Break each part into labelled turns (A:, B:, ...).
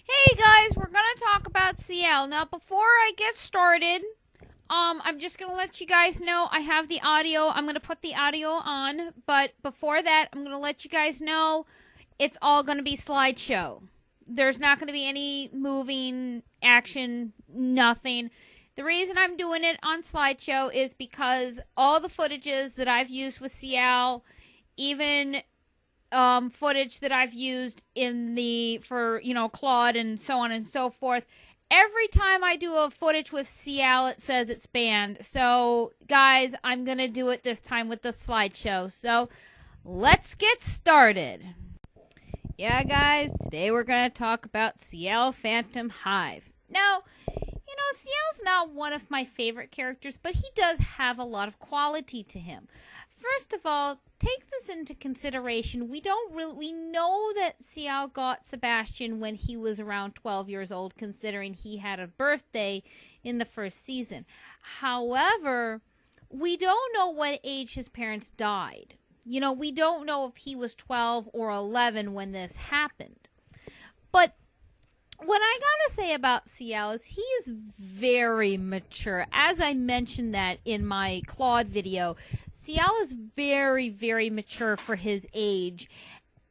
A: Hey guys, we're gonna talk about Ciel. Now, before I get started, I'm just gonna let you guys know I have the audio. I'm gonna put the audio on, but before that, I'm gonna let you guys know it's all gonna be slideshow. There's not gonna be any moving action, nothing. The reason I'm doing it on slideshow is because all the footages that I've used with Ciel, even footage that I've used for Claude and so on and so forth. Every time I do a footage with Ciel, it says it's banned. So, guys, I'm going to do it this time with the slideshow. So, let's get started. Yeah, guys, today we're going to talk about Ciel Phantom Hive. Now, Ciel's not one of my favorite characters, but he does have a lot of quality to him. First of all, take this into consideration. We know that Ciel got Sebastian when he was around 12 years old, considering he had a birthday in the first season. However, we don't know what age his parents died. We don't know if he was 12 or 11 when this happened. But what I gotta say about Ciel is he is very mature. As I mentioned that in my Claude video, Ciel is very, very mature for his age.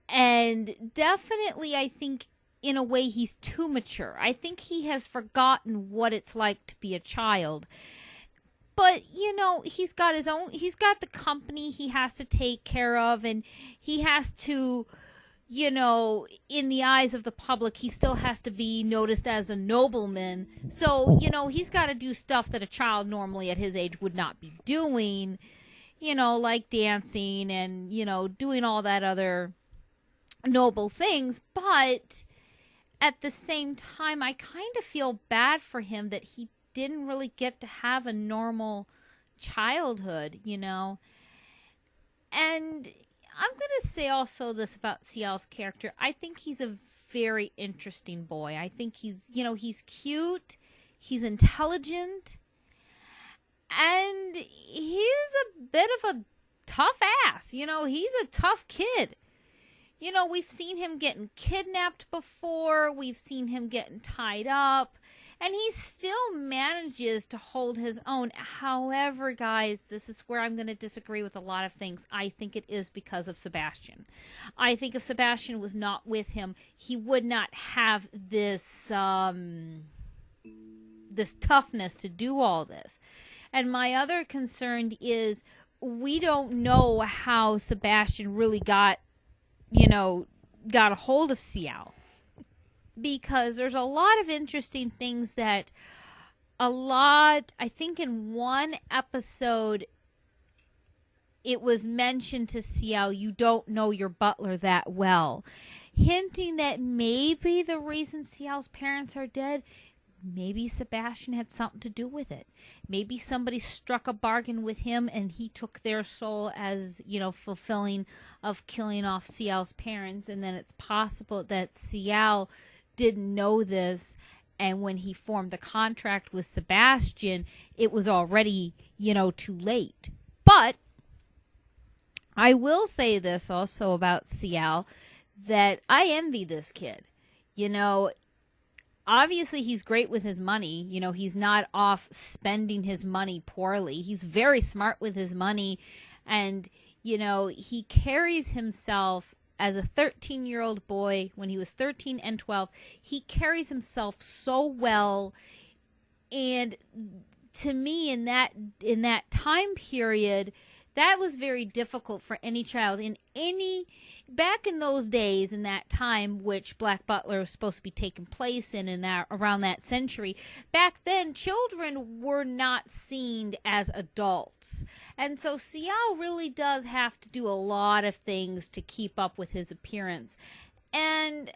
A: And definitely, I think, in a way, he's too mature. I think he has forgotten what it's like to be a child. But, he's got the company he has to take care of, and he has to, in the eyes of the public, he still has to be noticed as a nobleman. So, he's got to do stuff that a child normally at his age would not be doing, like dancing and, doing all that other noble things. But at the same time, I kind of feel bad for him that he didn't really get to have a normal childhood, And I'm going to say also this about Ciel's character. I think he's a very interesting boy. I think he's cute, he's intelligent, and he's a bit of a tough ass. He's a tough kid. We've seen him getting kidnapped before. We've seen him getting tied up. And he still manages to hold his own. However, guys, this is where I'm going to disagree with a lot of things. I think it is because of Sebastian. I think if Sebastian was not with him, he would not have this toughness to do all this. And my other concern is we don't know how Sebastian really got a hold of Ciel. Because there's a lot of interesting things I think in one episode, it was mentioned to Ciel, you don't know your butler that well. Hinting that maybe the reason Ciel's parents are dead, maybe Sebastian had something to do with it. Maybe somebody struck a bargain with him and he took their soul as, fulfilling of killing off Ciel's parents. And then it's possible that Ciel didn't know this, and when he formed the contract with Sebastian, it was already, too late. But I will say this also about Ciel, that I envy this kid. Obviously he's great with his money. He's not off spending his money poorly. He's very smart with his money, and, he carries himself as a 13-year-old boy. When he was 13 and 12, he carries himself so well. And to me, in that time period, that was very difficult for any child back in those days, in that time, which Black Butler was supposed to be taking place in that around that century. Back then, children were not seen as adults, and so Ciel really does have to do a lot of things to keep up with his appearance. And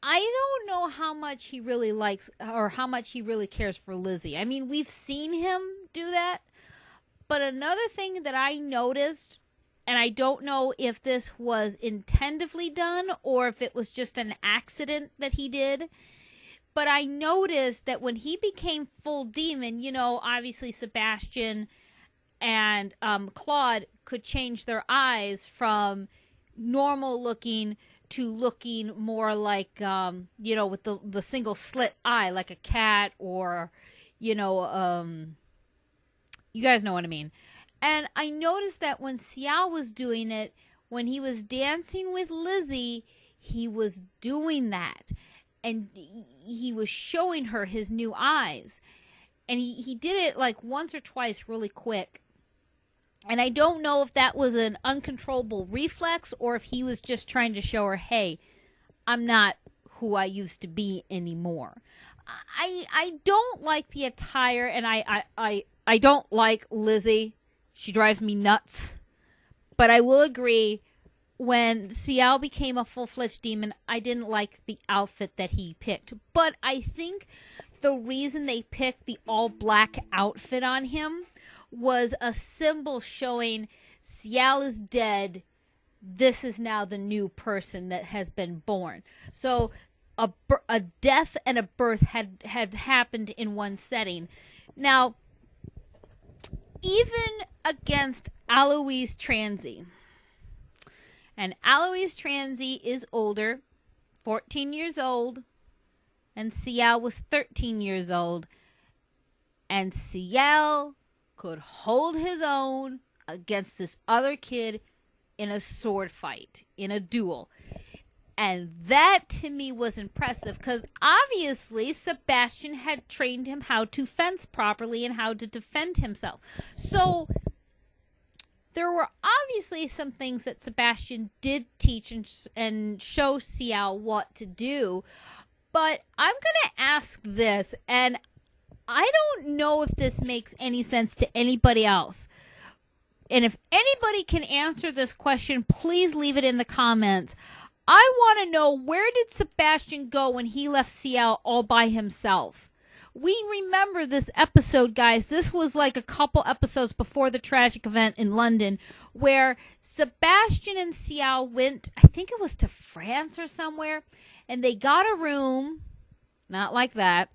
A: I don't know how much he really likes or how much he really cares for Lizzie. I mean, we've seen him do that. But another thing that I noticed, and I don't know if this was intentionally done or if it was just an accident that he did, but I noticed that when he became full demon, obviously Sebastian and Claude could change their eyes from normal looking to looking more like, with the single slit eye, like a cat, or, you guys know what I mean. And I noticed that when Ciel was doing it, when he was dancing with Lizzie, he was doing that. And he was showing her his new eyes. And he did it like once or twice really quick. And I don't know if that was an uncontrollable reflex or if he was just trying to show her, hey, I'm not who I used to be anymore. I don't like the attire, and I don't like Lizzie. She drives me nuts. But I will agree, when Ciel became a full-fledged demon, I didn't like the outfit that he picked. But I think the reason they picked the all-black outfit on him was a symbol showing Ciel is dead. This is now the new person that has been born. So a death and a birth had happened in one setting. Now, even against Alois Transy. And Alois Transy is older, 14 years old, and Ciel was 13 years old. And Ciel could hold his own against this other kid in a sword fight, in a duel. And that to me was impressive, because obviously Sebastian had trained him how to fence properly and how to defend himself. So there were obviously some things that Sebastian did teach and show Ciel what to do. But I'm going to ask this, and I don't know if this makes any sense to anybody else. And if anybody can answer this question, please leave it in the comments. I want to know, where did Sebastian go when he left Ciel all by himself? We remember this episode, guys. This was like a couple episodes before the tragic event in London, where Sebastian and Ciel went, I think it was to France or somewhere, and they got a room. Not like that.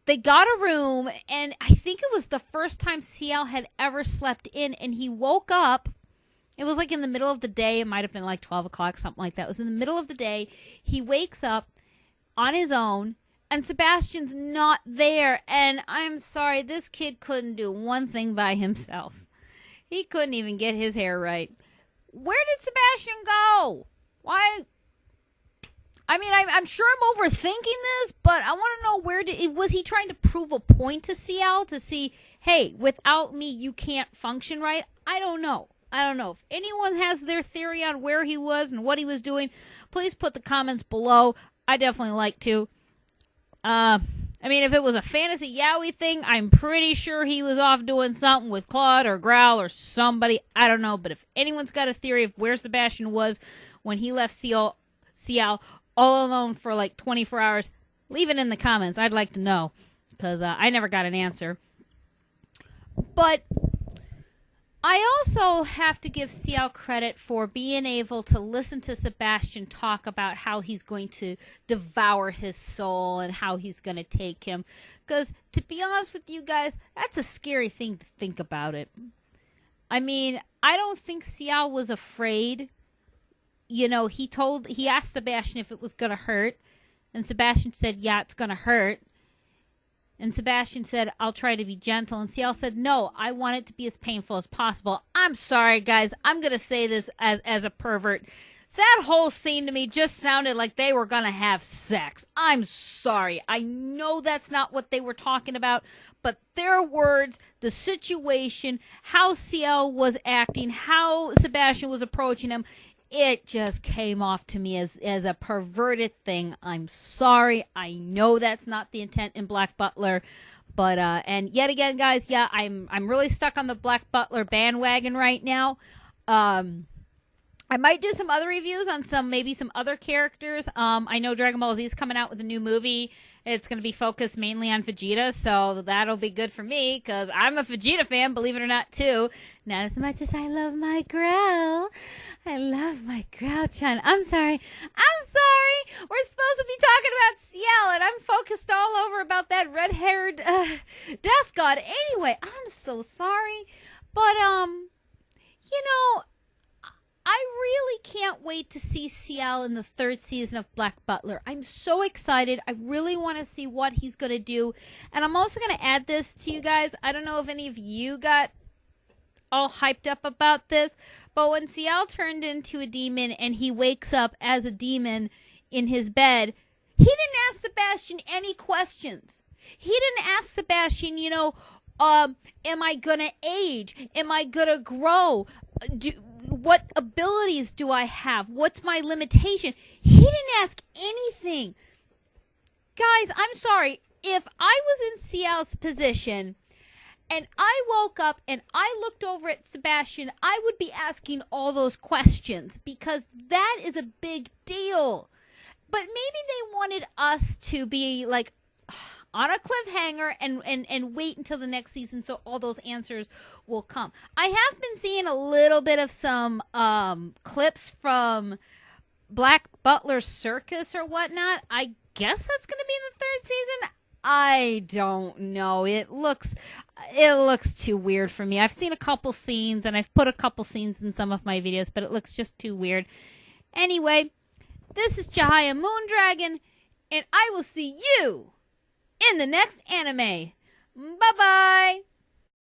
A: They got a room, and I think it was the first time Ciel had ever slept in, and he woke up. It was like in the middle of the day. It might have been like 12 o'clock, something like that. It was in the middle of the day. He wakes up on his own, and Sebastian's not there. And I'm sorry, this kid couldn't do one thing by himself. He couldn't even get his hair right. Where did Sebastian go? Why? I mean, I'm sure I'm overthinking this, but I want to know, was he trying to prove a point to Ciel to see, hey, without me, you can't function right? I don't know. If anyone has their theory on where he was and what he was doing, please put the comments below. I definitely like to. I mean, if it was a fantasy yaoi thing, I'm pretty sure he was off doing something with Claude or Growl or somebody. I don't know. But if anyone's got a theory of where Sebastian was when he left Ciel all alone for like 24 hours, leave it in the comments. I'd like to know, because I never got an answer. But I also have to give Ciel credit for being able to listen to Sebastian talk about how he's going to devour his soul and how he's going to take him. Because, to be honest with you guys, that's a scary thing to think about it. I mean, I don't think Ciel was afraid. You know, he asked Sebastian if it was going to hurt. And Sebastian said, yeah, it's going to hurt. And Sebastian said, I'll try to be gentle. And Ciel said, no, I want it to be as painful as possible. I'm sorry, guys. I'm going to say this as a pervert. That whole scene to me just sounded like they were going to have sex. I'm sorry. I know that's not what they were talking about. But their words, the situation, how Ciel was acting, how Sebastian was approaching him, it just came off to me as a perverted thing. I'm sorry. I know that's not the intent in Black Butler. But, and yet again, guys, yeah, I'm really stuck on the Black Butler bandwagon right now. I might do some other reviews on maybe some other characters. I know Dragon Ball Z is coming out with a new movie. It's going to be focused mainly on Vegeta, so that'll be good for me, because I'm a Vegeta fan, believe it or not, too. Not as much as I love my Growl. I love my Growl-chan. I'm sorry. We're supposed to be talking about Ciel, and I'm focused all over about that red-haired death god. Anyway, I'm so sorry. But, you know, I really can't wait to see Ciel in the 3rd season of Black Butler. I'm so excited. I really want to see what he's going to do. And I'm also going to add this to you guys. I don't know if any of you got all hyped up about this, but when Ciel turned into a demon and he wakes up as a demon in his bed, he didn't ask Sebastian any questions. He didn't ask Sebastian, you know, am I going to age? Am I going to grow? What abilities do I have? What's my limitation? He didn't ask anything. Guys, I'm sorry. If I was in Ciel's position and I woke up and I looked over at Sebastian, I would be asking all those questions because that is a big deal. But maybe they wanted us to be like on a cliffhanger and wait until the next season so all those answers will come. I have been seeing a little bit of some clips from Black Butler Circus or whatnot. I guess that's going to be in the 3rd season. I don't know. It looks too weird for me. I've seen a couple scenes and I've put a couple scenes in some of my videos, but it looks just too weird. Anyway, this is Jahia Moondragon, and I will see you in the next anime. Bye-bye.